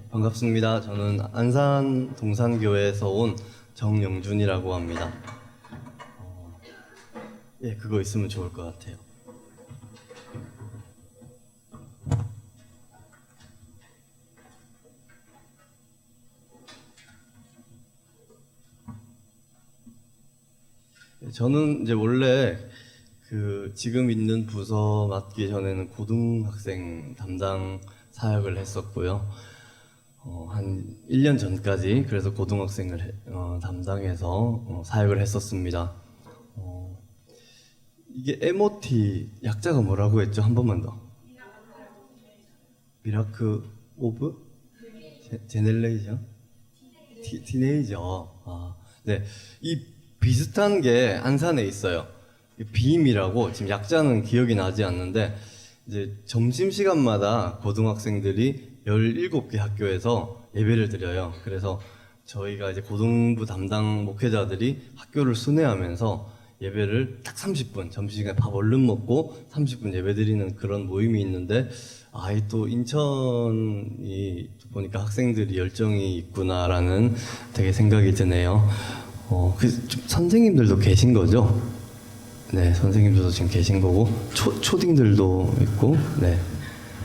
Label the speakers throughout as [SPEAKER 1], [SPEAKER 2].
[SPEAKER 1] 반갑습니다. 저는 안산 동산교회에서 온 정영준이라고 합니다. 예, 그거 있으면 좋을 것 같아요. 저는 이제 원래 지금 있는 부서 맡기 전에는 고등학생 담당 사역을 했었고요. 한 1년 전까지 그래서 고등학생을 담당해서 사역을 했었습니다. 이게 MOT 약자가 뭐라고 했죠? 한 번만 더. 미라클 오브 제네레이션? 티네이저. 네. 이 비슷한 게 안산에 있어요. 빔이라고, 지금 약자는 기억이 나지 않는데, 이제 점심시간마다 고등학생들이 17개 학교에서 예배를 드려요. 그래서 저희가 이제 고등부 담당 목회자들이 학교를 순회하면서 예배를 딱 30분, 점심시간에 밥 얼른 먹고 30분 예배 드리는 그런 모임이 있는데, 또 인천이 보니까 학생들이 열정이 있구나라는 되게 생각이 드네요. 선생님들도 계신 거죠? 네, 선생님들도 지금 계신 거고, 초딩들도 있고, 네.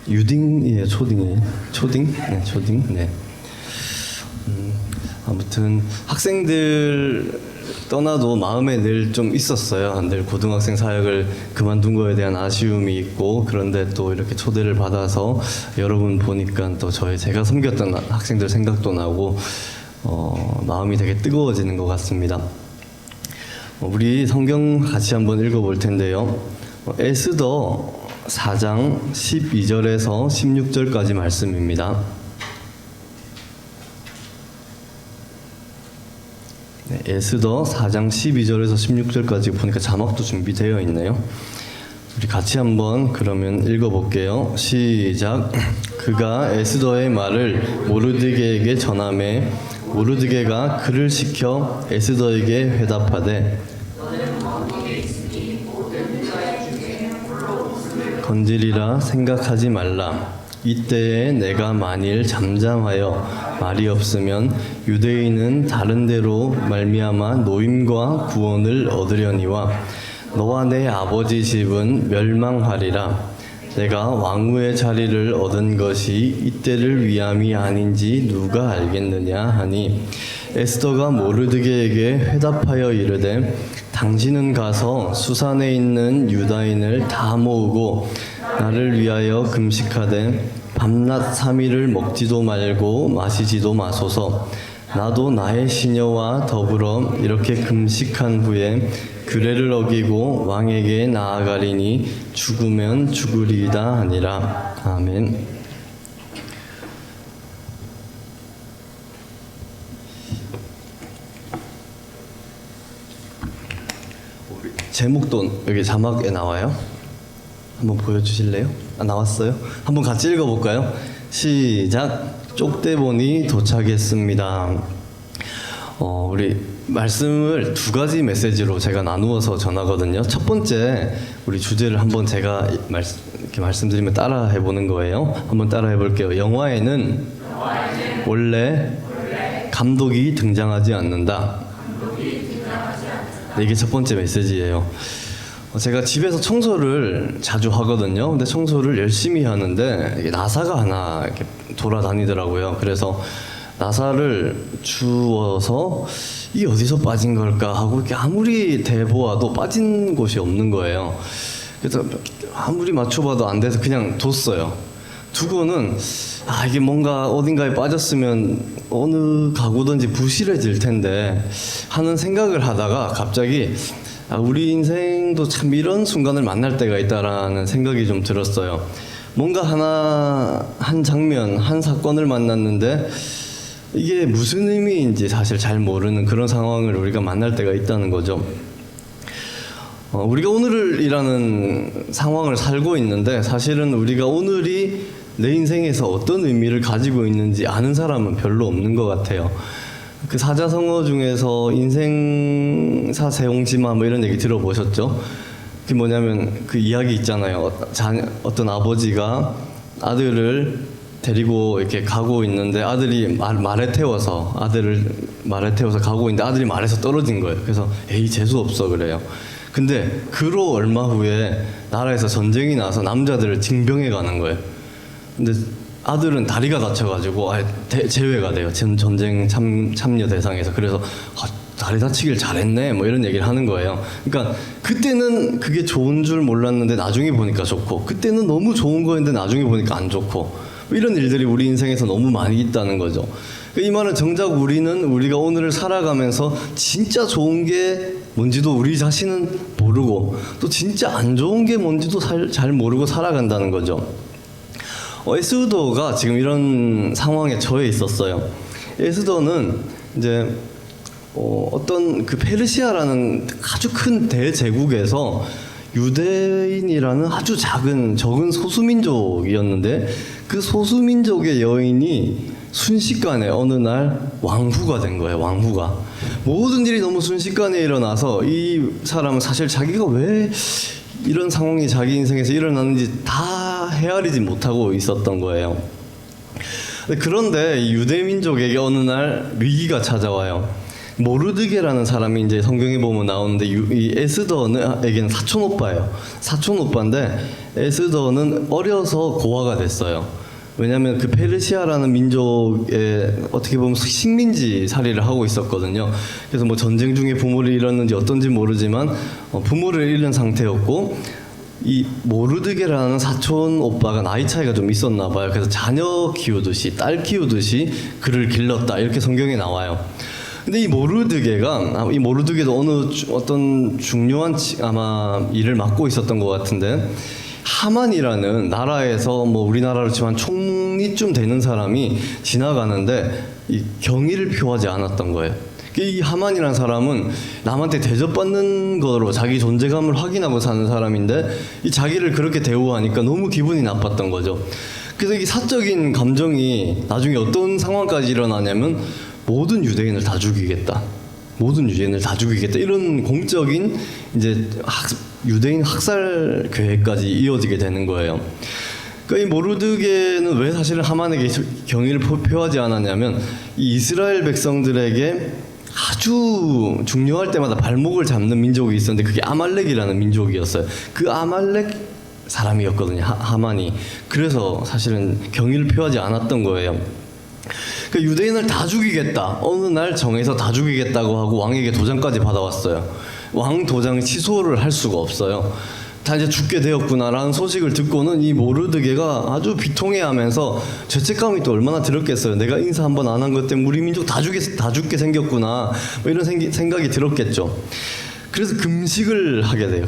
[SPEAKER 1] 유딩이에요, 초딩이에요? 초딩? 네, 초딩. 네. 아무튼 학생들 떠나도 마음에 늘 좀 있었어요. 늘 고등학생 사역을 그만둔 거에 대한 아쉬움이 있고, 그런데 또 이렇게 초대를 받아서 여러분 보니까 또 제가 섬겼던 학생들 생각도 나고, 마음이 되게 뜨거워지는 것 같습니다. 우리 성경 같이 한번 읽어볼 텐데요. 에스더 4장 12절에서 16절까지 말씀입니다. 네, 에스더 4장 12절에서 16절까지 보니까 자막도 준비되어 있네요. 우리 같이 한번 그러면 읽어볼게요. 시작. 그가 에스더의 말을 모르드게에게 전하매 모르드게가 그를 시켜 에스더에게 회답하되 건지리라 생각하지 말라. 이때에 내가 만일 잠잠하여 말이 없으면 유대인은 다른 데로 말미암아 노임과 구원을 얻으려니와 너와 내 아버지 집은 멸망하리라. 내가 왕후의 자리를 얻은 것이 이때를 위함이 아닌지 누가 알겠느냐 하니 에스더가 모르드게에게 회답하여 이르되 당신은 가서 수산에 있는 유다인을 다 모으고 나를 위하여 금식하되 밤낮 3일을 먹지도 말고 마시지도 마소서. 나도 나의 시녀와 더불어 이렇게 금식한 후에 규례를 어기고 왕에게 나아가리니 죽으면 죽으리이다 하니라. 아멘. 제목도 여기 자막에 나와요. 한번 보여주실래요? 나왔어요? 한번 같이 읽어볼까요? 시작. 쪽대본이 도착했습니다. 우리 말씀을 두 가지 메시지로 제가 나누어서 전하거든요. 첫 번째, 우리 주제를 한번 제가 이렇게 말씀드리면 따라 해보는 거예요. 한번 따라 해볼게요. 영화에는 원래 감독이 등장하지 않는다. 네, 이게 첫 번째 메시지예요. 제가 집에서 청소를 자주 하거든요. 근데 청소를 열심히 하는데 나사가 하나 이렇게 돌아다니더라고요. 그래서 나사를 주워서 이게 어디서 빠진 걸까 하고 이렇게 아무리 대보아도 빠진 곳이 없는 거예요. 그래서 아무리 맞춰봐도 안 돼서 그냥 뒀어요. 두고는 이게 뭔가 어딘가에 빠졌으면 어느 가구든지 부실해질 텐데 하는 생각을 하다가 갑자기 우리 인생도 참 이런 순간을 만날 때가 있다라는 생각이 좀 들었어요. 뭔가 한 장면, 한 사건을 만났는데 이게 무슨 의미인지 사실 잘 모르는 그런 상황을 우리가 만날 때가 있다는 거죠. 우리가 오늘이라는 상황을 살고 있는데 사실은 우리가 오늘이 내 인생에서 어떤 의미를 가지고 있는지 아는 사람은 별로 없는 것 같아요. 그 사자성어 중에서 인생사 세옹지마 뭐 이런 얘기 들어보셨죠? 그게 뭐냐면 그 이야기 있잖아요. 어떤 아버지가 아들을 데리고 이렇게 가고 있는데 아들이 말에 태워서 아들을 말에 태워서 가고 있는데 아들이 말에서 떨어진 거예요. 그래서 에이 재수 없어 그래요. 근데 그로 얼마 후에 나라에서 전쟁이 나서 남자들을 징병해 가는 거예요. 근데 아들은 다리가 다쳐가지고 제외가 돼요. 전쟁 참여 대상에서. 그래서 다리 다치길 잘했네 뭐 이런 얘기를 하는 거예요. 그러니까 그때는 그게 좋은 줄 몰랐는데 나중에 보니까 좋고, 그때는 너무 좋은 거였는데 나중에 보니까 안 좋고, 뭐 이런 일들이 우리 인생에서 너무 많이 있다는 거죠. 이 말은 정작 우리가 오늘을 살아가면서 진짜 좋은 게 뭔지도 우리 자신은 모르고, 또 진짜 안 좋은 게 뭔지도 잘 모르고 살아간다는 거죠. 에스더가 지금 이런 상황에 처해 있었어요. 에스더는 이제 어떤 그 페르시아라는 아주 큰 대제국에서 유대인이라는 아주 적은 소수민족이었는데, 그 소수민족의 여인이 순식간에 어느 날 왕후가 된 거예요. 왕후가. 모든 일이 너무 순식간에 일어나서 이 사람은 사실 자기가 왜 이런 상황이 자기 인생에서 일어나는지 다 헤아리지 못하고 있었던 거예요. 그런데 이 유대 민족에게 어느 날 위기가 찾아와요. 모르드게라는 사람이 이제 성경에 보면 나오는데, 이 에스더에게는 사촌 오빠예요. 사촌 오빠인데 에스더는 어려서 고아가 됐어요. 왜냐하면 그 페르시아라는 민족에 어떻게 보면 식민지 살이를 하고 있었거든요. 그래서 뭐 전쟁 중에 부모를 잃었는지 어떤지 모르지만 부모를 잃은 상태였고, 이 모르드게라는 사촌 오빠가 나이 차이가 좀 있었나 봐요. 그래서 자녀 키우듯이, 딸 키우듯이 그를 길렀다, 이렇게 성경에 나와요. 근데 이 모르드게도 어떤 중요한 아마 일을 맡고 있었던 것 같은데, 하만이라는 나라에서 뭐 우리나라로 치면 총리쯤 되는 사람이 지나가는데 이 경의를 표하지 않았던 거예요. 이 하만이라는 사람은 남한테 대접받는 거로 자기 존재감을 확인하고 사는 사람인데, 이 자기를 그렇게 대우하니까 너무 기분이 나빴던 거죠. 그래서 이 사적인 감정이 나중에 어떤 상황까지 일어나냐면, 모든 유대인을 다 죽이겠다, 이런 공적인 이제 유대인 학살 계획까지 이어지게 되는 거예요. 그러니까 이 모르드게는 왜 사실은 하만에게 경의를 표하지 않았냐면, 이 이스라엘 백성들에게 아주 중요할 때마다 발목을 잡는 민족이 있었는데, 그게 아말렉이라는 민족이었어요. 그 아말렉 사람이었거든요, 하만이. 그래서 사실은 경의를 표하지 않았던 거예요. 그 유대인을 다 죽이겠다, 어느 날 정해서 다 죽이겠다고 하고 왕에게 도장까지 받아왔어요. 왕 도장 취소를 할 수가 없어요. 다 이제 죽게 되었구나라는 소식을 듣고는 이 모르드게가 아주 비통해하면서 죄책감이 또 얼마나 들었겠어요. 내가 인사 한번 안 한 것 때문에 우리 민족 다 죽게 생겼구나, 뭐 이런 생각이 들었겠죠. 그래서 금식을 하게 돼요.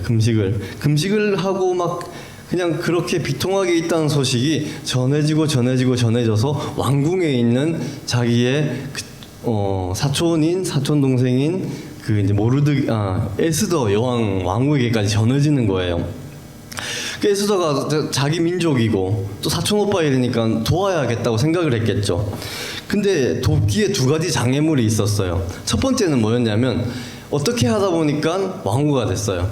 [SPEAKER 1] 금식을 하고 막 그냥 그렇게 비통하게 있다는 소식이 전해져서 왕궁에 있는 자기의 사촌 동생인 그 이제 에스더 왕후에게까지 전해지는 거예요. 그 에스더가 자기 민족이고 또 사촌 오빠이니까 도와야겠다고 생각을 했겠죠. 근데 돕기에 두 가지 장애물이 있었어요. 첫 번째는 뭐였냐면, 어떻게 하다 보니까 왕후가 됐어요.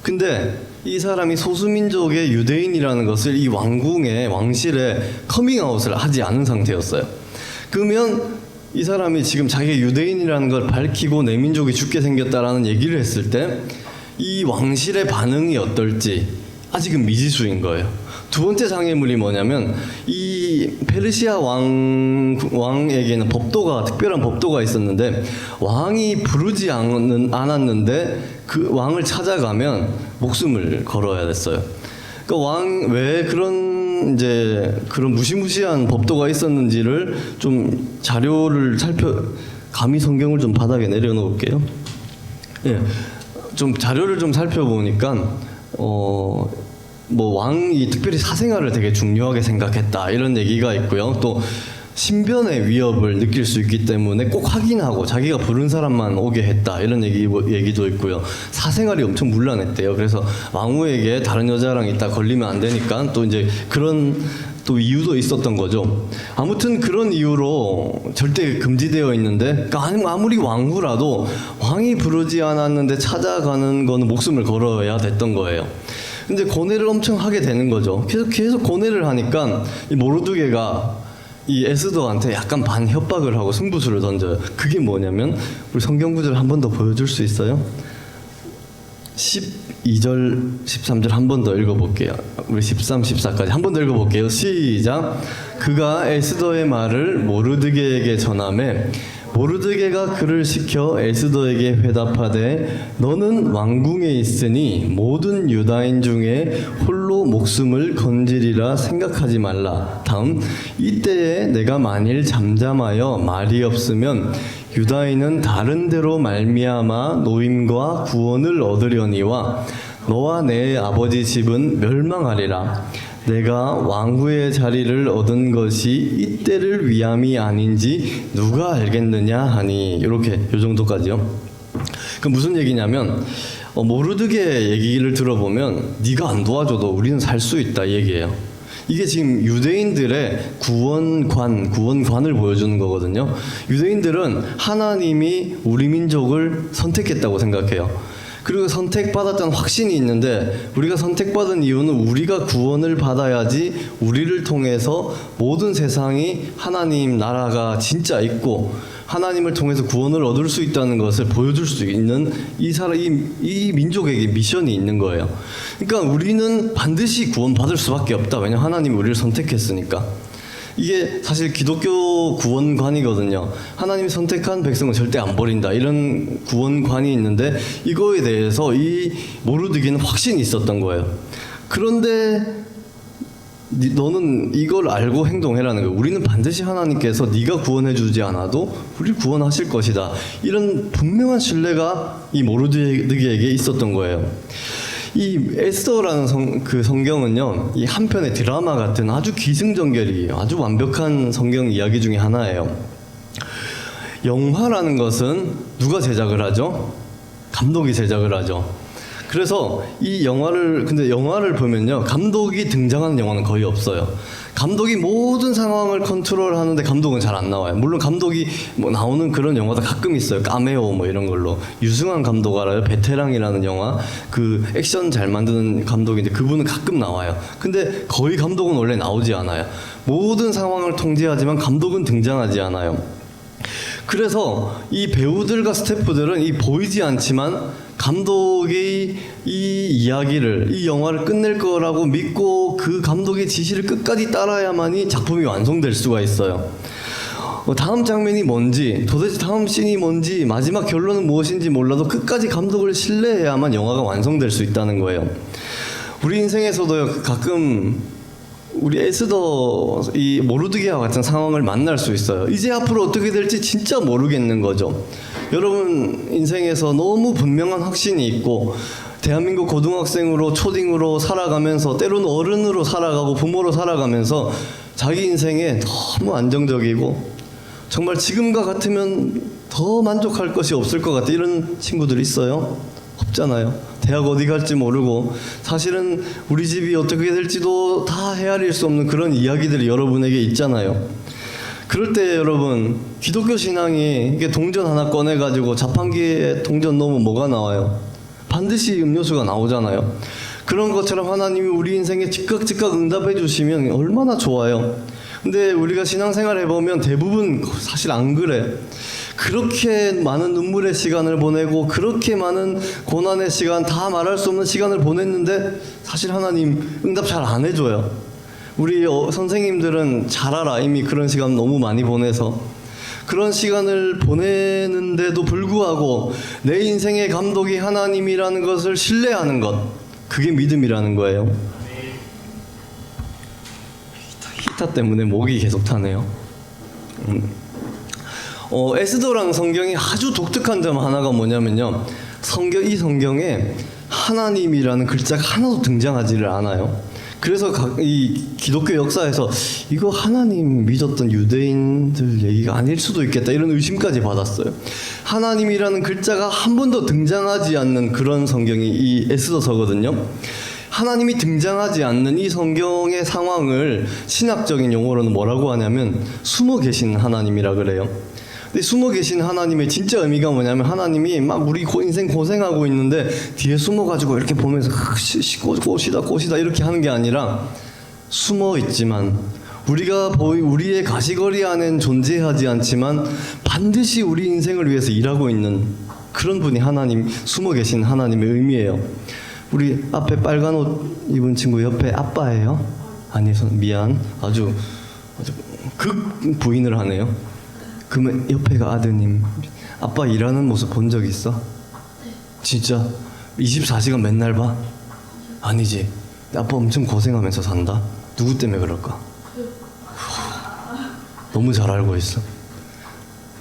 [SPEAKER 1] 근데 이 사람이 소수민족의 유대인이라는 것을 이 왕실에 커밍아웃을 하지 않은 상태였어요. 그러면 이 사람이 지금 자기가 유대인이라는 걸 밝히고 내 민족이 죽게 생겼다라는 얘기를 했을 때 이 왕실의 반응이 어떨지 아직은 미지수인 거예요. 두 번째 장애물이 뭐냐면, 이 페르시아 왕에게는 특별한 법도가 있었는데, 왕이 부르지 않았는데 그 왕을 찾아가면 목숨을 걸어야 됐어요. 그러니까 왜 그런 무시무시한 법도가 있었는지를 좀 감히 성경을 좀 바닥에 내려놓을게요. 예, 좀 자료를 좀 살펴보니까 왕이 특별히 사생활을 되게 중요하게 생각했다, 이런 얘기가 있고요. 또 신변의 위협을 느낄 수 있기 때문에 꼭 확인하고 자기가 부른 사람만 오게 했다, 이런 얘기도 있고요. 사생활이 엄청 문란했대요. 그래서 왕후에게 다른 여자랑 있다 걸리면 안 되니까 또 이제 그런 또 이유도 있었던 거죠. 아무튼 그런 이유로 절대 금지되어 있는데, 그러니까 아무리 왕후라도 왕이 부르지 않았는데 찾아가는 거는 목숨을 걸어야 됐던 거예요. 근데 고뇌를 엄청 하게 되는 거죠. 계속 고뇌를 하니까 이 모르드게가 이 에스더한테 약간 반 협박을 하고 승부수를 던져요. 그게 뭐냐면 우리 성경 구절 한 번 더 보여줄 수 있어요? 12절, 13절 한 번 더 읽어볼게요. 우리 13, 14까지 한 번 더 읽어볼게요. 시작. 그가 에스더의 말을 모르드게에게 전하매 모르드게가 그를 시켜 에스더에게 회답하되 너는 왕궁에 있으니 모든 유다인 중에 홀로 목숨을 건지리라 생각하지 말라. 다음. 이때에 내가 만일 잠잠하여 말이 없으면 유다인은 다른 데로 말미암아 노임과 구원을 얻으려니와 너와 내 아버지 집은 멸망하리라. 내가 왕후의 자리를 얻은 것이 이때를 위함이 아닌지 누가 알겠느냐 하니. 이렇게 요 정도까지요. 그 무슨 얘기냐면 모르드게 얘기를 들어보면 네가 안 도와줘도 우리는 살 수 있다 이 얘기예요. 이게 지금 유대인들의 구원관을 보여주는 거거든요. 유대인들은 하나님이 우리 민족을 선택했다고 생각해요. 그리고 선택받았다는 확신이 있는데 우리가 선택받은 이유는 우리가 구원을 받아야지 우리를 통해서 모든 세상이 하나님 나라가 진짜 있고 하나님을 통해서 구원을 얻을 수 있다는 것을 보여줄 수 있는 이 민족에게 미션이 있는 거예요. 그러니까 우리는 반드시 구원받을 수밖에 없다. 왜냐하면 하나님이 우리를 선택했으니까. 이게 사실 기독교 구원관이거든요. 하나님이 선택한 백성은 절대 안 버린다. 이런 구원관이 있는데 이거에 대해서 이 모르드게는 확신이 있었던 거예요. 그런데 너는 이걸 알고 행동해라는 거예요. 우리는 반드시 하나님께서 네가 구원해 주지 않아도 우리 구원하실 것이다. 이런 분명한 신뢰가 이 모르드게에게 있었던 거예요. 이 에스더라는 성경은요, 이 한편의 드라마 같은 아주 기승전결이에요. 아주 완벽한 성경 이야기 중에 하나예요. 영화라는 것은 누가 제작을 하죠? 감독이 제작을 하죠. 그래서 근데 영화를 보면요, 감독이 등장하는 영화는 거의 없어요. 감독이 모든 상황을 컨트롤하는데 감독은 잘 안 나와요. 물론 감독이 나오는 그런 영화도 가끔 있어요. 카메오 이런 걸로. 유승환 감독 알아요? 베테랑이라는 영화. 그 액션 잘 만드는 감독인데 그분은 가끔 나와요. 근데 거의 감독은 원래 나오지 않아요. 모든 상황을 통제하지만 감독은 등장하지 않아요. 그래서 이 배우들과 스태프들은 보이지 않지만 감독이 이 영화를 끝낼 거라고 믿고 그 감독의 지시를 끝까지 따라야만이 작품이 완성될 수가 있어요. 다음 장면이 뭔지, 도대체 다음 씬이 뭔지, 마지막 결론은 무엇인지 몰라도 끝까지 감독을 신뢰해야만 영화가 완성될 수 있다는 거예요. 우리 인생에서도 가끔 우리 에스더 이 모르드게와 같은 상황을 만날 수 있어요. 이제 앞으로 어떻게 될지 진짜 모르겠는 거죠. 여러분 인생에서 너무 분명한 확신이 있고 대한민국 고등학생으로 초딩으로 살아가면서 때로는 어른으로 살아가고 부모로 살아가면서 자기 인생에 너무 안정적이고 정말 지금과 같으면 더 만족할 것이 없을 것 같아. 이런 친구들 있어요? 없잖아요. 대학 어디 갈지 모르고 사실은 우리 집이 어떻게 될지도 다 헤아릴 수 없는 그런 이야기들이 여러분에게 있잖아요. 그럴 때 여러분 기독교 신앙이 이게 동전 하나 꺼내가지고 자판기에 동전 넣으면 뭐가 나와요? 반드시 음료수가 나오잖아요. 그런 것처럼 하나님이 우리 인생에 즉각 응답해 주시면 얼마나 좋아요. 근데 우리가 신앙생활 해보면 대부분 사실 안 그래. 그렇게 많은 눈물의 시간을 보내고 그렇게 많은 고난의 시간, 다 말할 수 없는 시간을 보냈는데 사실 하나님 응답 잘 안 해줘요. 우리 선생님들은 잘 알아. 이미 그런 시간 너무 많이 보내서. 그런 시간을 보내는데도 불구하고 내 인생의 감독이 하나님이라는 것을 신뢰하는 것, 그게 믿음이라는 거예요. 히타 때문에 목이 계속 타네요. 에스더라는 성경이 아주 독특한 점 하나가 뭐냐면요, 이 성경에 하나님이라는 글자가 하나도 등장하지를 않아요. 그래서 이 기독교 역사에서 이거 하나님 믿었던 유대인들 얘기가 아닐 수도 있겠다 이런 의심까지 받았어요. 하나님이라는 글자가 한 번도 등장하지 않는 그런 성경이 이 에스더서거든요. 하나님이 등장하지 않는 이 성경의 상황을 신학적인 용어로는 뭐라고 하냐면 숨어 계신 하나님이라 그래요. 근데 숨어 계신 하나님의 진짜 의미가 뭐냐면 하나님이 막 우리 인생 고생하고 있는데 뒤에 숨어가지고 이렇게 보면서 꽃이다 이렇게 하는 게 아니라 숨어 있지만 우리의 가시거리 안엔 존재하지 않지만 반드시 우리 인생을 위해서 일하고 있는 그런 분이 하나님, 숨어 계신 하나님의 의미예요. 우리 앞에 빨간 옷 입은 친구 옆에 아빠예요? 아니, 미안. 아주 극 부인을 하네요. 그러면 옆에가 아드님. 아빠 일하는 모습 본 적 있어? 진짜? 24시간 맨날 봐? 아니지. 아빠 엄청 고생하면서 산다. 누구 때문에 그럴까? 너무 잘 알고 있어.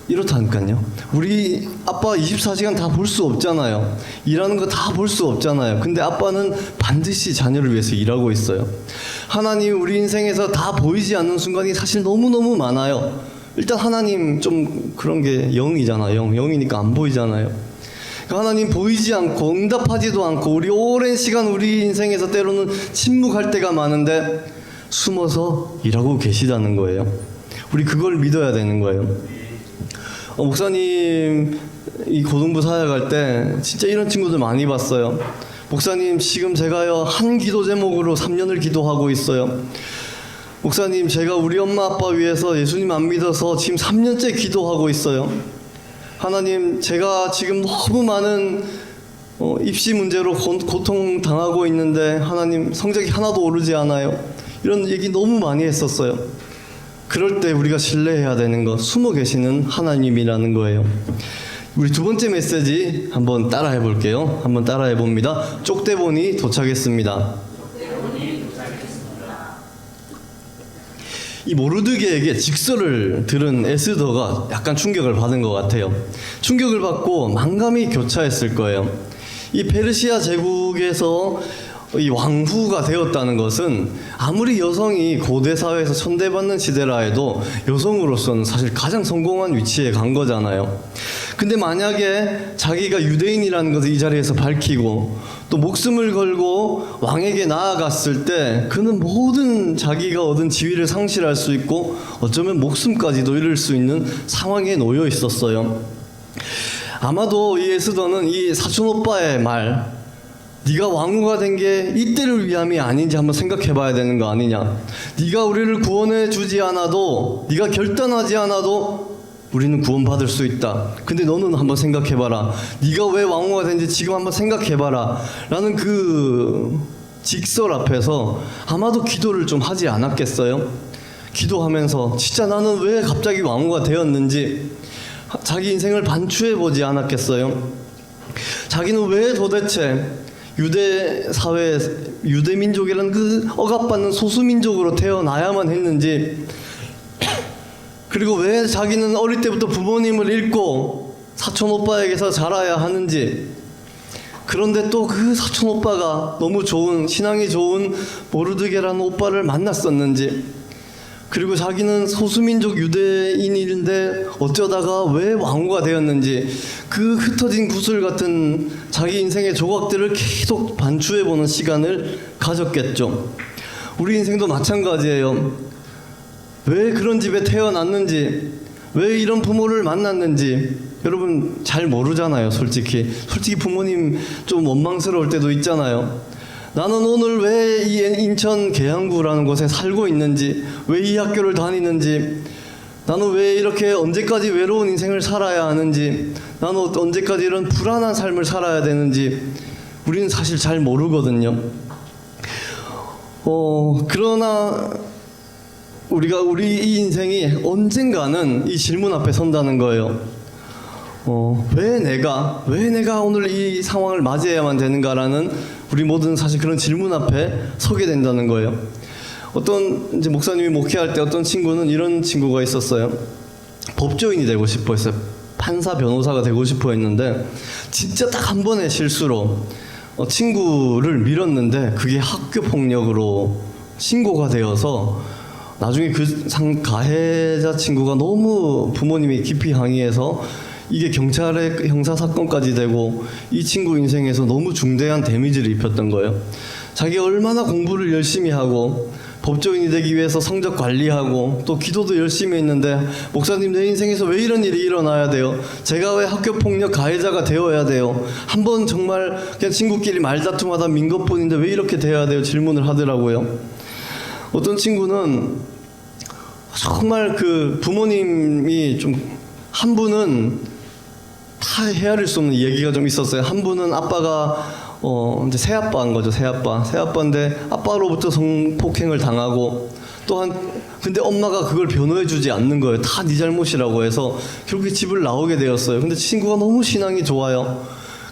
[SPEAKER 1] 이렇다니까요. 우리 아빠 24시간 다 볼 수 없잖아요. 일하는 거 다 볼 수 없잖아요. 근데 아빠는 반드시 자녀를 위해서 일하고 있어요. 하나님 우리 인생에서 다 보이지 않는 순간이 사실 너무너무 많아요. 일단 하나님 좀 그런 게 영이잖아요. 영이니까 안 보이잖아요. 하나님 보이지 않고 응답하지도 않고 우리 오랜 시간 우리 인생에서 때로는 침묵할 때가 많은데 숨어서 일하고 계시다는 거예요. 우리 그걸 믿어야 되는 거예요. 목사님 이 고등부 사역할 때 진짜 이런 친구들 많이 봤어요. 목사님 지금 제가요 한 기도 제목으로 3년을 기도하고 있어요. 목사님 제가 우리 엄마 아빠 위해서 예수님 안 믿어서 지금 3년째 기도하고 있어요. 하나님 제가 지금 너무 많은 입시 문제로 고통당하고 있는데 하나님 성적이 하나도 오르지 않아요. 이런 얘기 너무 많이 했었어요. 그럴 때 우리가 신뢰해야 되는 거 숨어 계시는 하나님이라는 거예요. 우리 두 번째 메시지 한번 따라해 볼게요. 한번 따라해 봅니다. 쪽대본이 도착했습니다. 이 모르드게에게 직서를 들은 에스더가 약간 충격을 받은 것 같아요. 충격을 받고 만감이 교차했을 거예요. 이 페르시아 제국에서 이 왕후가 되었다는 것은 아무리 여성이 고대 사회에서 천대받는 시대라 해도 여성으로서는 사실 가장 성공한 위치에 간 거잖아요. 근데 만약에 자기가 유대인이라는 것을 이 자리에서 밝히고 또 목숨을 걸고 왕에게 나아갔을 때 그는 모든 자기가 얻은 지위를 상실할 수 있고 어쩌면 목숨까지도 잃을 수 있는 상황에 놓여 있었어요. 아마도 이 에스더는 이 사촌 오빠의 말, 네가 왕후가 된 게 이때를 위함이 아닌지 한번 생각해 봐야 되는 거 아니냐. 네가 우리를 구원해 주지 않아도, 네가 결단하지 않아도 우리는 구원받을 수 있다. 근데 너는 한번 생각해 봐라. 네가 왜 왕후가 된지 지금 한번 생각해 봐라. 라는 그 직설 앞에서 아마도 기도를 좀 하지 않았겠어요? 기도하면서 진짜 나는 왜 갑자기 왕후가 되었는지 자기 인생을 반추해 보지 않았겠어요? 자기는 왜 도대체 유대 사회, 유대 민족이라는 그 억압받는 소수 민족으로 태어나야만 했는지, 그리고 왜 자기는 어릴 때부터 부모님을 잃고 사촌 오빠에게서 자라야 하는지, 그런데 또 그 사촌 오빠가 너무 좋은, 신앙이 좋은 모르드게라는 오빠를 만났었는지, 그리고 자기는 소수민족 유대인인데 어쩌다가 왜 왕후가 되었는지, 그 흩어진 구슬 같은 자기 인생의 조각들을 계속 반추해보는 시간을 가졌겠죠. 우리 인생도 마찬가지예요. 왜 그런 집에 태어났는지, 왜 이런 부모를 만났는지 여러분 잘 모르잖아요. 솔직히 부모님 좀 원망스러울 때도 있잖아요. 나는 오늘 왜 이 인천 계양구라는 곳에 살고 있는지, 왜 이 학교를 다니는지, 나는 왜 이렇게 언제까지 외로운 인생을 살아야 하는지, 나는 언제까지 이런 불안한 삶을 살아야 되는지 우리는 사실 잘 모르거든요. 그러나 우리 이 인생이 언젠가는 이 질문 앞에 선다는 거예요. 왜 내가 오늘 이 상황을 맞이해야만 되는가라는 우리 모두는 사실 그런 질문 앞에 서게 된다는 거예요. 어떤 이제 목사님이 목회할 때 어떤 친구는 이런 친구가 있었어요. 법조인이 되고 싶어 했어요. 판사, 변호사가 되고 싶어 했는데 진짜 딱 한 번의 실수로 친구를 밀었는데 그게 학교 폭력으로 신고가 되어서 나중에 그 가해자 친구가 너무 부모님이 깊이 항의해서 이게 경찰의 형사사건까지 되고 이 친구 인생에서 너무 중대한 데미지를 입혔던 거예요. 자기가 얼마나 공부를 열심히 하고 법조인이 되기 위해서 성적 관리하고 또 기도도 열심히 했는데, 목사님 내 인생에서 왜 이런 일이 일어나야 돼요? 제가 왜 학교폭력 가해자가 되어야 돼요? 한번 정말 그냥 친구끼리 말다툼하다 민 것뿐인데 왜 이렇게 돼야 돼요? 질문을 하더라고요. 어떤 친구는 정말 그 부모님이 좀 한 분은 다 헤아릴 수 없는 얘기가 좀 있었어요. 한 분은 아빠가 이제 새아빠인 거죠. 새아빠인데 아빠로부터 성폭행을 당하고 또한 근데 엄마가 그걸 변호해주지 않는 거예요. 다 네 잘못이라고 해서 결국에 집을 나오게 되었어요. 근데 친구가 너무 신앙이 좋아요.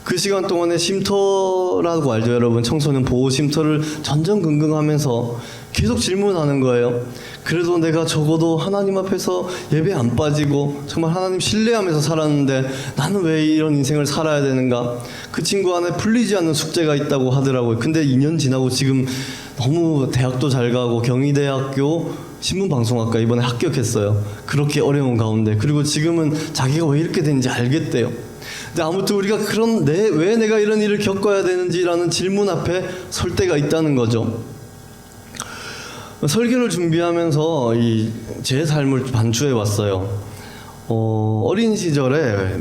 [SPEAKER 1] 그 시간 동안에 쉼터라고 알죠, 여러분? 청소년 보호 쉼터를 전전긍긍하면서 계속 질문하는 거예요. 그래도 내가 적어도 하나님 앞에서 예배 안 빠지고 정말 하나님 신뢰하면서 살았는데 나는 왜 이런 인생을 살아야 되는가? 그 친구 안에 풀리지 않는 숙제가 있다고 하더라고요. 근데 2년 지나고 지금 너무 대학도 잘 가고 경희대학교 신문방송학과 이번에 합격했어요. 그렇게 어려운 가운데. 그리고 지금은 자기가 왜 이렇게 된지 알겠대요. 근데 아무튼 우리가 왜 내가 이런 일을 겪어야 되는지라는 질문 앞에 설 때가 있다는 거죠. 설교를 준비하면서 제 삶을 반추해 왔어요. 어린 시절에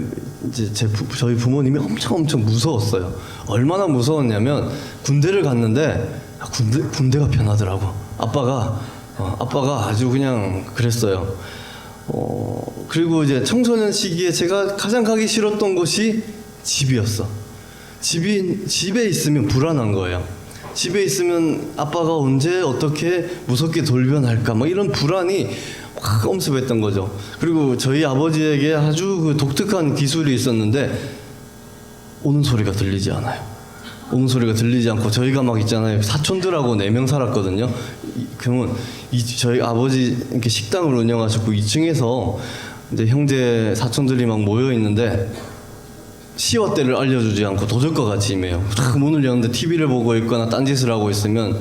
[SPEAKER 1] 이제 저희 부모님이 엄청 무서웠어요. 얼마나 무서웠냐면 군대를 갔는데 군대가 편하더라고. 아빠가 아주 그냥 그랬어요. 그리고 이제 청소년 시기에 제가 가장 가기 싫었던 곳이 집이었어. 집에 있으면 불안한 거예요. 집에 있으면 아빠가 언제 어떻게 무섭게 돌변할까 막 이런 불안이 확 엄습했던 거죠. 그리고 저희 아버지에게 아주 그 독특한 기술이 있었는데 오는 소리가 들리지 않아요. 오는 소리가 들리지 않고 저희가 막 있잖아요. 사촌들하고 4명 살았거든요. 그러면 저희 아버지 이렇게 식당을 운영하셨고 2층에서 이제 형제 사촌들이 막 모여 있는데 시화때를 알려주지 않고 도적과 같이 임해요. 문을 여는데 TV를 보고 있거나 딴짓을 하고 있으면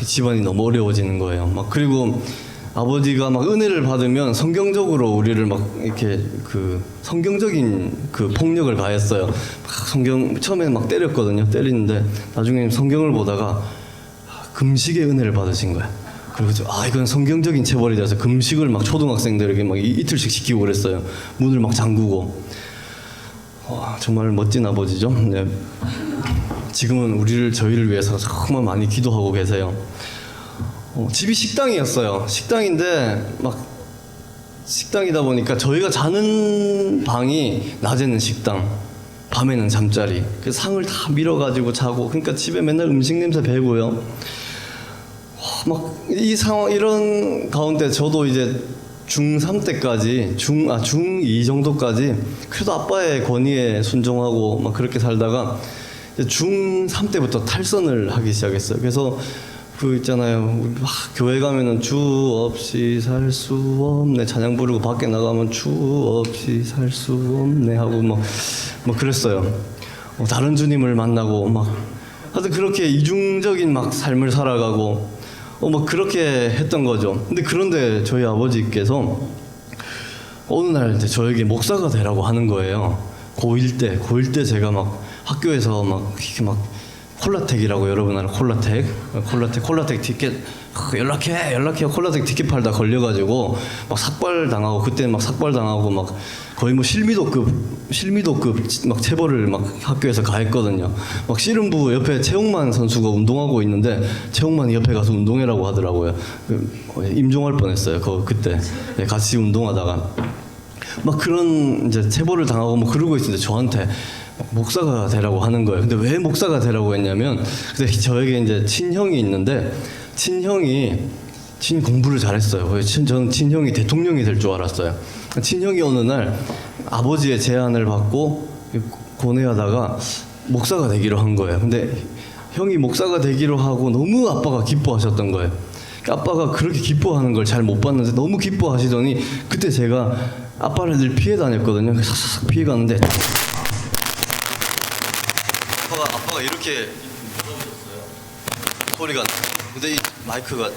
[SPEAKER 1] 집안이 너무 어려워지는 거예요. 막 그리고 아버지가 막 은혜를 받으면 성경적으로 우리를 막 이렇게 그 성경적인 그 폭력을 가했어요. 막 처음에는 막 때렸거든요. 때리는데 나중에 성경을 보다가 금식의 은혜를 받으신 거예요. 그리고 이건 성경적인 체벌이 돼서 금식을 막 초등학생들에게 막 이틀씩 시키고 그랬어요. 문을 막 잠그고. 정말 멋진 아버지죠. 네. 지금은 저희를 위해서 정말 많이 기도하고 계세요. 집이 식당이었어요. 식당인데 막 식당이다 보니까 저희가 자는 방이 낮에는 식당, 밤에는 잠자리. 그래서 상을 다 밀어가지고 자고. 그러니까 집에 맨날 음식 냄새 배고요. 막 이 상황 이런 가운데 저도 이제 중3 때까지 중2 정도까지 그래도 아빠의 권위에 순종하고 막 그렇게 살다가 이제 중3 때부터 탈선을 하기 시작했어요. 그래서 그 있잖아요. 우리 막 교회 가면은 주 없이 살 수 없네 찬양 부르고 밖에 나가면 주 없이 살 수 없네 하고 막 그랬어요. 다른 주님을 만나고 막 하여튼 그렇게 이중적인 막 삶을 살아가고 막 그렇게 했던 거죠. 근데 그런데 저희 아버지께서 어느 날 이제 저에게 목사가 되라고 하는 거예요. 고1 때 제가 막 학교에서 막 이렇게 막 콜라텍이라고 여러분 아는 콜라텍 티켓 연락해 콜라텍 티켓 팔다 걸려가지고 막 삭발 당하고 그때 막 삭발 당하고 막 거의 뭐 실미도급 막 체벌을 막 학교에서 가했거든요. 막 씨름부 옆에 최홍만 선수가 운동하고 있는데 최홍만이 옆에 가서 운동해라고 하더라고요. 임종할 뻔했어요. 그때 같이 운동하다가 막 그런 이제 체벌을 당하고 뭐 그러고 있는데 저한테 목사가 되라고 하는 거예요. 근데 왜 목사가 되라고 했냐면 근데 저에게 이제 친형이 있는데 친형이 공부를 잘했어요. 저는 친형이 대통령이 될 줄 알았어요. 친형이 어느 날 아버지의 제안을 받고 고뇌하다가 목사가 되기로 한 거예요. 근데 형이 목사가 되기로 하고 너무 아빠가 기뻐하셨던 거예요. 아빠가 그렇게 기뻐하는 걸 잘 못 봤는데 너무 기뻐하시더니 그때 제가 아빠를 늘 피해 다녔거든요. 싹싹 피해 갔는데 아빠가 이렇게 무서우셨어요. 소리가 근데 이 마이크가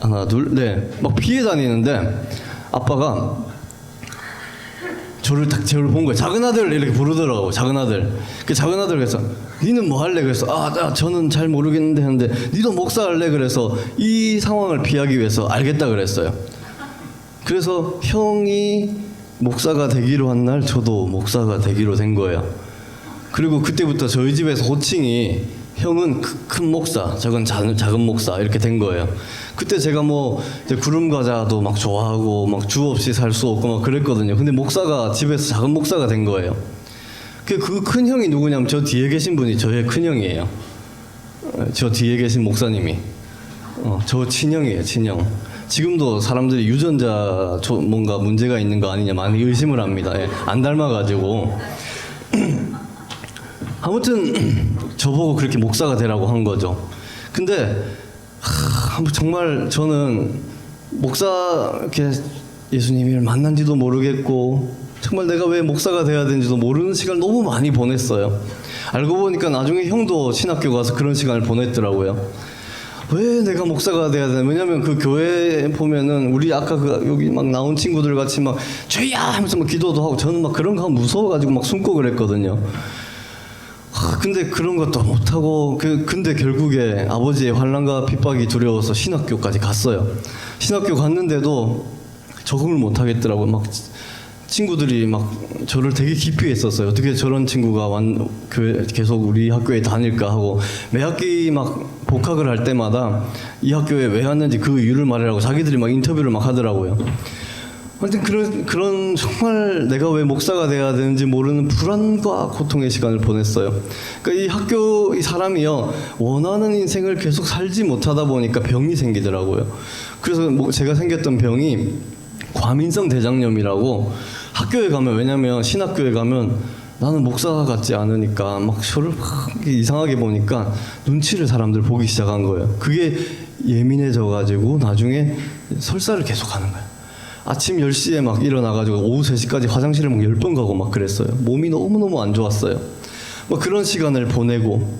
[SPEAKER 1] 하나 막 피해 다니는데 아빠가 저를 본 거예요. 작은 아들 이렇게 부르더라고. 작은 아들. 그 작은 아들 그래서 니는 뭐 할래? 그래서 저는 잘 모르겠는데 했는데 니도 목사 할래? 그래서 이 상황을 피하기 위해서 알겠다 그랬어요. 그래서 형이 목사가 되기로 한 날 저도 목사가 되기로 된 거예요. 그리고 그때부터 저희 집에서 호칭이 형은 큰 목사, 저건 작은 목사 이렇게 된 거예요. 그때 제가 뭐 이제 구름 과자도 막 좋아하고 막 주 없이 살 수 없고 막 그랬거든요. 근데 목사가 집에서 작은 목사가 된 거예요. 그 큰 형이 누구냐면 저 뒤에 계신 분이 저의 큰 형이에요. 저 뒤에 계신 목사님이 저 친형이에요, 친형. 지금도 사람들이 유전자 뭔가 문제가 있는 거 아니냐 많이 의심을 합니다. 예, 안 닮아가지고. 아무튼 저보고 그렇게 목사가 되라고 한 거죠. 근데 정말 저는 목사 이렇게 예수님을 만난지도 모르겠고 정말 내가 왜 목사가 돼야 되는지도 모르는 시간을 너무 많이 보냈어요. 알고 보니까 나중에 형도 신학교 가서 그런 시간을 보냈더라고요. 왜 내가 목사가 돼야 되나? 왜냐면 그 교회에 보면은 우리 아까 여기 막 나온 친구들 같이 막 주야 하면서 막 기도도 하고 저는 막 그런 거 하면 무서워가지고 막 숨고 그랬거든요. 근데 그런 것도 못하고 근데 결국에 아버지의 환난과 핍박이 두려워서 신학교까지 갔어요. 신학교 갔는데도 적응을 못하겠더라고요. 막 친구들이 막 저를 되게 기피했었어요. 어떻게 저런 친구가 계속 우리 학교에 다닐까 하고 매 학기 막 복학을 할 때마다 이 학교에 왜 왔는지 그 이유를 말하라고 자기들이 막 인터뷰를 막 하더라고요. 하여튼 그런 정말 내가 왜 목사가 돼야 되는지 모르는 불안과 고통의 시간을 보냈어요. 그러니까 이 사람이요 원하는 인생을 계속 살지 못하다 보니까 병이 생기더라고요. 그래서 제가 생겼던 병이 과민성 대장염이라고 학교에 가면 왜냐면 신학교에 가면 나는 목사 같지 않으니까 막 저를 이상하게 보니까 눈치를 사람들 보기 시작한 거예요. 그게 예민해져 가지고 나중에 설사를 계속 하는 거예요. 아침 10시에 막 일어나가지고 오후 3시까지 화장실을 막 10번 가고 막 그랬어요. 몸이 너무너무 안 좋았어요. 뭐 그런 시간을 보내고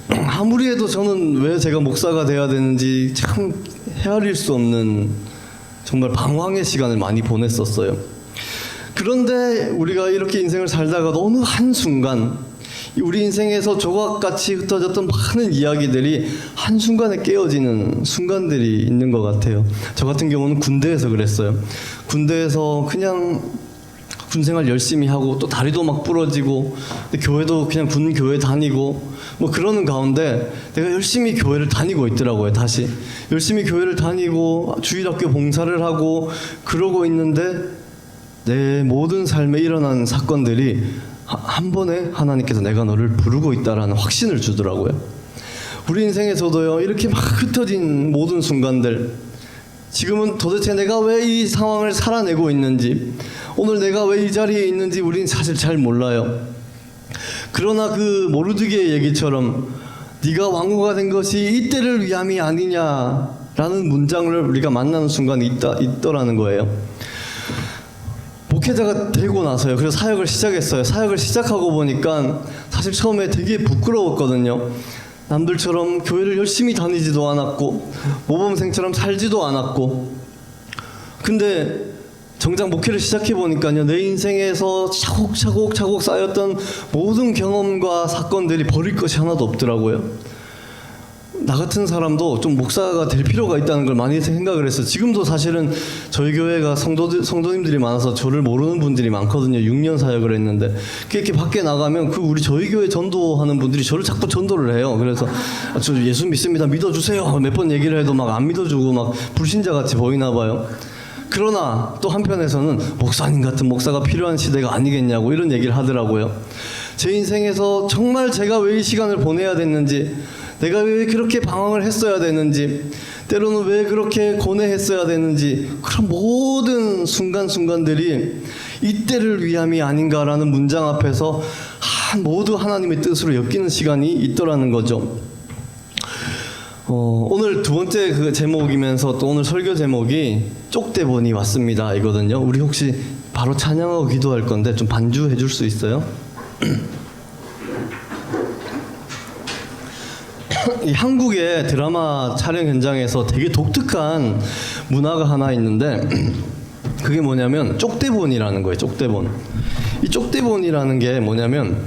[SPEAKER 1] 아무리 해도 저는 왜 제가 목사가 돼야 되는지 참 헤아릴 수 없는 정말 방황의 시간을 많이 보냈었어요. 그런데 우리가 이렇게 인생을 살다가 어느 한순간 우리 인생에서 조각같이 흩어졌던 많은 이야기들이 한순간에 깨어지는 순간들이 있는 것 같아요. 저 같은 경우는 군대에서 그랬어요. 군대에서 그냥 군생활 열심히 하고 또 다리도 막 부러지고 교회도 그냥 군교회 다니고 뭐 그러는 가운데 내가 열심히 교회를 다니고 있더라고요. 다시 열심히 교회를 다니고 주일학교 봉사를 하고 그러고 있는데 내 모든 삶에 일어난 사건들이 한 번에 하나님께서 내가 너를 부르고 있다라는 확신을 주더라고요. 우리 인생에서도요 이렇게 막 흩어진 모든 순간들 지금은 도대체 내가 왜 이 상황을 살아내고 있는지 오늘 내가 왜 이 자리에 있는지 우리는 사실 잘 몰라요. 그러나 그 모르드게의 얘기처럼 네가 왕후가 된 것이 이때를 위함이 아니냐라는 문장을 우리가 만나는 순간이 있더라는 거예요. 목회자가 되고 나서요. 그래서 사역을 시작했어요. 사역을 시작하고 보니까 사실 처음에 되게 부끄러웠거든요. 남들처럼 교회를 열심히 다니지도 않았고 모범생처럼 살지도 않았고 근데 정작 목회를 시작해 보니까요. 내 인생에서 차곡차곡 쌓였던 모든 경험과 사건들이 버릴 것이 하나도 없더라고요. 나 같은 사람도 좀 목사가 될 필요가 있다는 걸 많이 생각을 했어요. 지금도 사실은 저희 교회가 성도님들이 많아서 저를 모르는 분들이 많거든요. 6년 사역을 했는데 이렇게 밖에 나가면 저희 교회 전도하는 분들이 저를 자꾸 전도를 해요. 그래서 저 예수 믿습니다. 믿어주세요. 몇 번 얘기를 해도 막 안 믿어주고 막 불신자같이 보이나 봐요. 그러나 또 한편에서는 목사님 같은 목사가 필요한 시대가 아니겠냐고 이런 얘기를 하더라고요. 제 인생에서 정말 제가 왜 이 시간을 보내야 됐는지 내가 왜 그렇게 방황을 했어야 되는지 때로는 왜 그렇게 고뇌했어야 되는지 그런 모든 순간순간들이 이때를 위함이 아닌가라는 문장 앞에서 모두 하나님의 뜻으로 엮이는 시간이 있더라는 거죠. 오늘 두 번째 그 제목이면서 또 오늘 설교 제목이 쪽대본이 왔습니다 이거든요. 우리 혹시 바로 찬양하고 기도할 건데 좀 반주해 줄 수 있어요? 이 한국의 드라마 촬영 현장에서 되게 독특한 문화가 하나 있는데 그게 뭐냐면 쪽대본이라는 거예요. 쪽대본. 이 쪽대본이라는 게 뭐냐면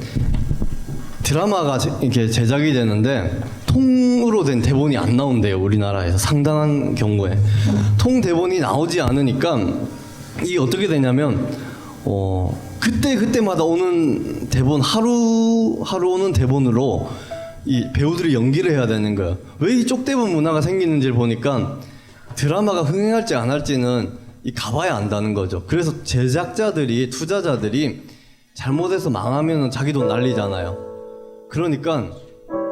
[SPEAKER 1] 드라마가 이렇게 제작이 되는데 통으로 된 대본이 안 나온대요. 우리나라에서 상당한 경우에 통 대본이 나오지 않으니까 이게 어떻게 되냐면 그때마다 오는 대본 하루 오는 대본으로 이 배우들이 연기를 해야 되는 거예요. 왜 이 쪽대본 문화가 생기는지를 보니까 드라마가 흥행할지 안 할지는 이 가봐야 안다는 거죠. 그래서 제작자들이, 투자자들이 잘못해서 망하면 자기 돈 날리잖아요. 그러니까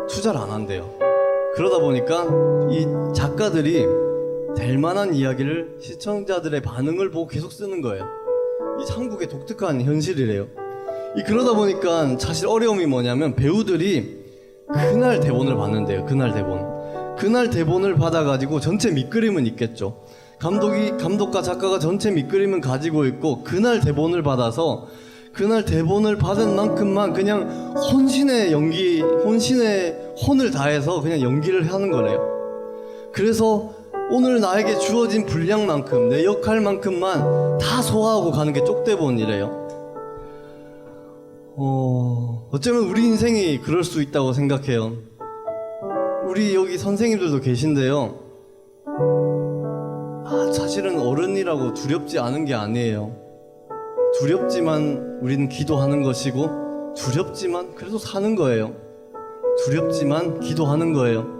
[SPEAKER 1] 투자를 안 한대요. 그러다 보니까 이 작가들이 될 만한 이야기를 시청자들의 반응을 보고 계속 쓰는 거예요. 이 한국의 독특한 현실이래요. 그러다 보니까 사실 어려움이 뭐냐면 배우들이 그날 대본을 받는데요. 그날 대본을 받아가지고 전체 밑그림은 있겠죠. 감독과 작가가 전체 밑그림은 가지고 있고 그날 대본을 받아서 그날 대본을 받은 만큼만 그냥 혼신의 혼을 다해서 그냥 연기를 하는 거래요. 그래서 오늘 나에게 주어진 분량만큼, 내 역할만큼만 다 소화하고 가는 게 쪽대본이래요. 어쩌면 우리 인생이 그럴 수 있다고 생각해요. 우리 여기 선생님들도 계신데요. 사실은 어른이라고 두렵지 않은 게 아니에요. 두렵지만 우리는 기도하는 것이고, 두렵지만 그래도 사는 거예요. 두렵지만 기도하는 거예요.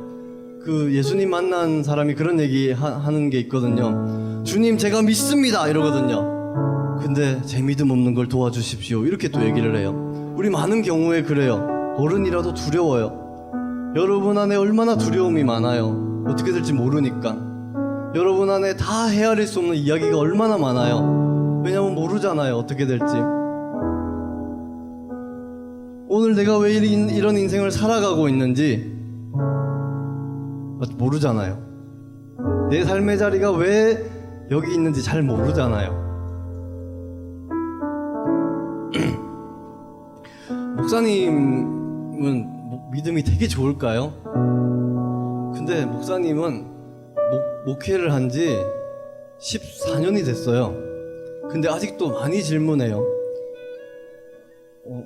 [SPEAKER 1] 그 예수님 만난 사람이 그런 얘기 하는 게 있거든요. 주님, 제가 믿습니다 이러거든요. 근데 제 믿음 없는 걸 도와주십시오 이렇게 또 얘기를 해요. 우리 많은 경우에 그래요. 어른이라도 두려워요. 여러분 안에 얼마나 두려움이 많아요. 어떻게 될지 모르니까. 여러분 안에 다 헤아릴 수 없는 이야기가 얼마나 많아요. 왜냐면 모르잖아요, 어떻게 될지. 오늘 내가 왜 이런 인생을 살아가고 있는지 모르잖아요. 내 삶의 자리가 왜 여기 있는지 잘 모르잖아요. 목사님은 믿음이 되게 좋을까요? 근데 목사님은 목회를 한 지 14년이 됐어요. 근데 아직도 많이 질문해요.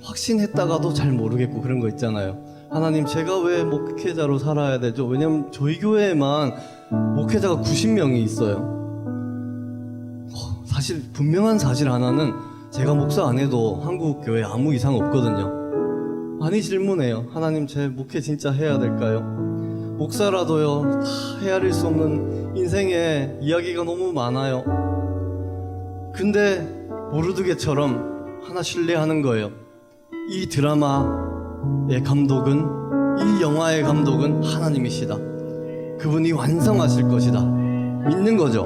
[SPEAKER 1] 확신했다가도 잘 모르겠고 그런 거 있잖아요. 하나님, 제가 왜 목회자로 살아야 되죠? 왜냐면 저희 교회에만 목회자가 90명이 있어요. 사실 분명한 사실 하나는 제가 목사 안 해도 한국 교회에 아무 이상 없거든요. 많이 질문해요. 하나님, 제 목회 진짜 해야 될까요? 목사라도요, 다 헤아릴 수 없는 인생의 이야기가 너무 많아요. 근데 모르드게처럼 하나 신뢰하는 거예요. 이 드라마의 감독은, 이 영화의 감독은 하나님이시다. 그분이 완성하실 것이다. 믿는 거죠.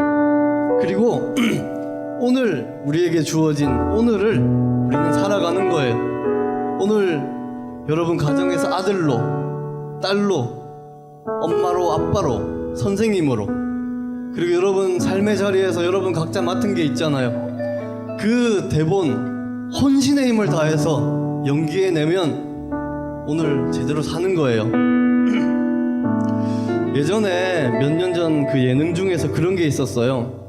[SPEAKER 1] 그리고 오늘 우리에게 주어진 오늘을 우리는 살아가는 거예요. 오늘 여러분 가정에서 아들로, 딸로, 엄마로, 아빠로, 선생님으로, 그리고 여러분 삶의 자리에서 여러분 각자 맡은 게 있잖아요. 그 대본 혼신의 힘을 다해서 연기해내면 오늘 제대로 사는 거예요. 예전에 몇 년 전 그 예능 중에서 그런 게 있었어요.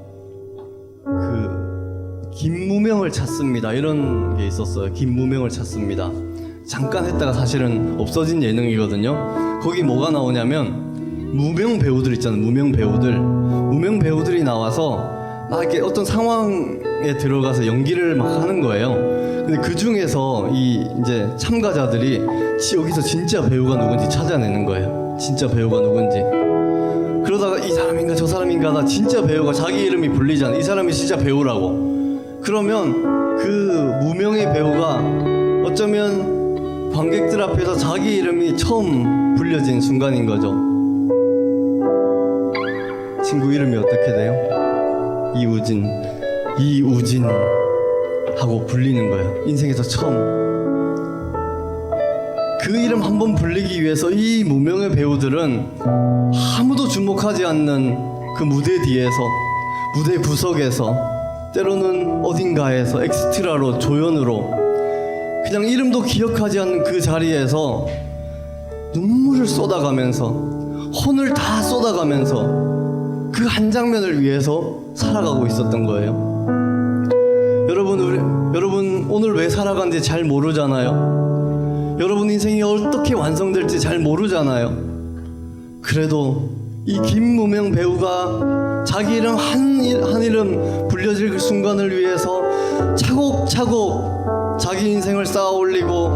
[SPEAKER 1] 김무명을 찾습니다 이런 게 있었어요. 김무명을 찾습니다. 잠깐 했다가 사실은 없어진 예능이거든요. 거기 뭐가 나오냐면 무명 배우들 있잖아요. 무명 배우들이 나와서 막 이렇게 어떤 상황에 들어가서 연기를 막 하는 거예요. 근데 그 중에서 이제 참가자들이 여기서 진짜 배우가 누군지 찾아내는 거예요. 진짜 배우가 누군지. 그러다가 이 사람인가 저 사람인가 하다 진짜 배우가 자기 이름이 불리잖아요. 이 사람이 진짜 배우라고. 그러면 그 무명의 배우가 어쩌면 관객들 앞에서 자기 이름이 처음 불려진 순간인 거죠. 친구 이름이 어떻게 돼요? 이우진 하고 불리는 거예요. 인생에서 처음. 그 이름 한번 불리기 위해서 이 무명의 배우들은 아무도 주목하지 않는 그 무대 뒤에서, 무대 구석에서, 때로는 어딘가에서 엑스트라로, 조연으로, 그냥 이름도 기억하지 않는 그 자리에서 눈물을 쏟아가면서, 혼을 다 쏟아가면서 그 한 장면을 위해서 살아가고 있었던 거예요. 여러분 오늘 왜 살아간지 잘 모르잖아요. 여러분 인생이 어떻게 완성될지 잘 모르잖아요. 그래도 이 김무명 배우가 자기 이름 한 이름 불려질 그 순간을 위해서 차곡차곡 자기 인생을 쌓아 올리고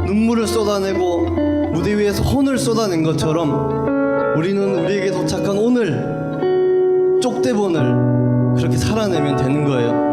[SPEAKER 1] 눈물을 쏟아내고 무대 위에서 혼을 쏟아낸 것처럼 우리는 우리에게 도착한 오늘 쪽대본을 그렇게 살아내면 되는 거예요.